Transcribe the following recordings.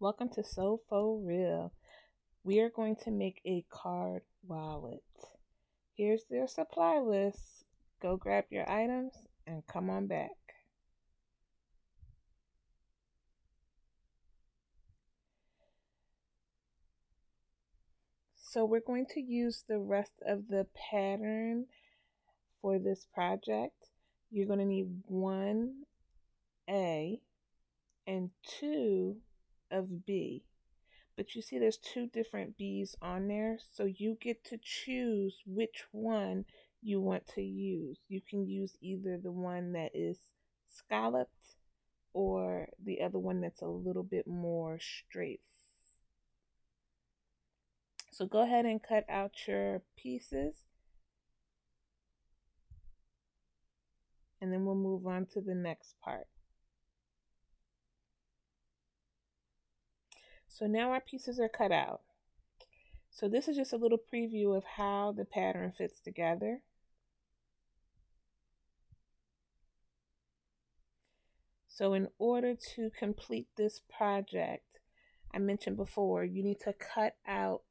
Welcome to So For Real. We are going to make a card wallet. Here's their supply list. Go grab your items and come on back. So we're going to use the rest of the pattern for this project. You're going to need 1A and 2 of B. But you see there's 2 different B's on there, so you get to choose which one you want to use. You can use either the one that is scalloped or the other one that's a little bit more straight. So go ahead and cut out your pieces, and then we'll move on to the next part. So now our pieces are cut out. So this is just a little preview of how the pattern fits together. So in order to complete this project, I mentioned before, you need to cut out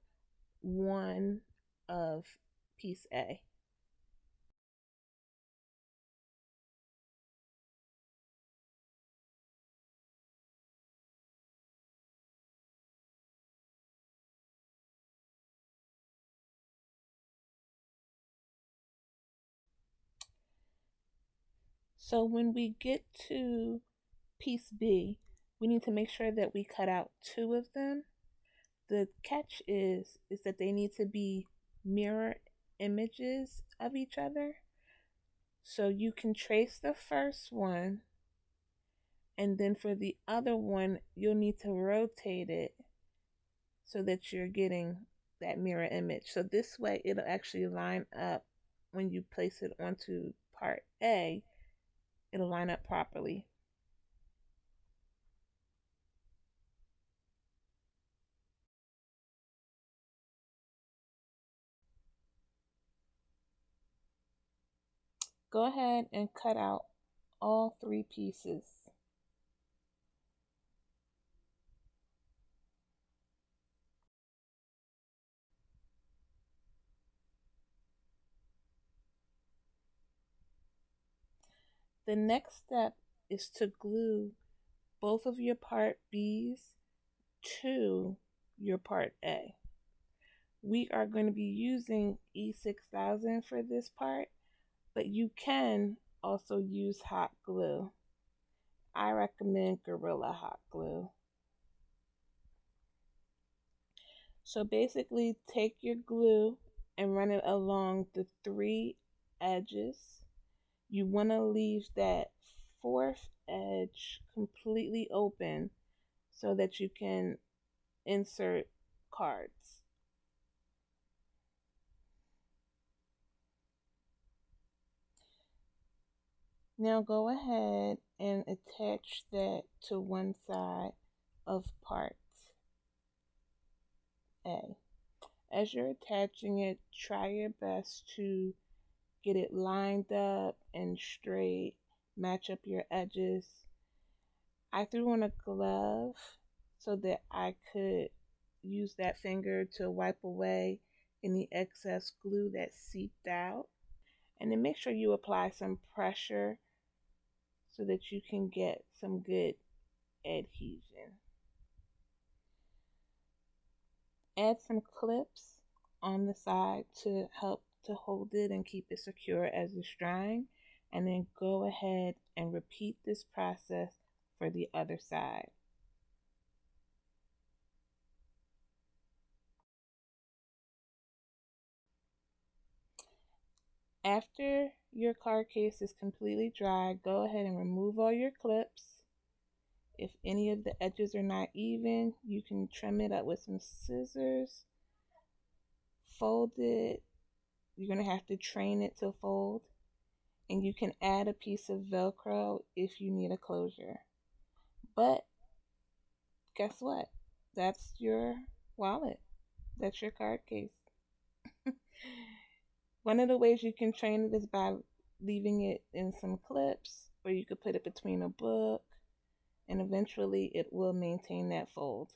one of piece A. So when we get to piece B, we need to make sure that we cut out 2 of them. The catch is that they need to be mirror images of each other. So you can trace the first one, and then for the other one, you'll need to rotate it so that you're getting that mirror image. So this way it'll actually line up when you place it onto part A, it'll line up properly. Go ahead and cut out all 3 pieces. The next step is to glue both of your part B's to your part A. We are going to be using E6000 for this part, but you can also use hot glue. I recommend Gorilla Hot Glue. So basically take your glue and run it along the 3 edges. You want to leave that 4th edge completely open so that you can insert cards. Now go ahead and attach that to one side of part A. As you're attaching it, try your best to get it lined up and straight, match up your edges. I threw on a glove so that I could use that finger to wipe away any excess glue that seeped out. And then make sure you apply some pressure so that you can get some good adhesion. Add some clips on the side to help to hold it and keep it secure as it's drying, and then go ahead and repeat this process for the other side. After your card case is completely dry, go ahead and remove all your clips. If any of the edges are not even, you can trim it up with some scissors. Fold it. You're going to have to train it to fold. And you can add a piece of Velcro if you need a closure. But guess what? That's your wallet. That's your card case. One of the ways you can train it is by leaving it in some clips, or you could put it between a book. and eventually it will maintain that fold.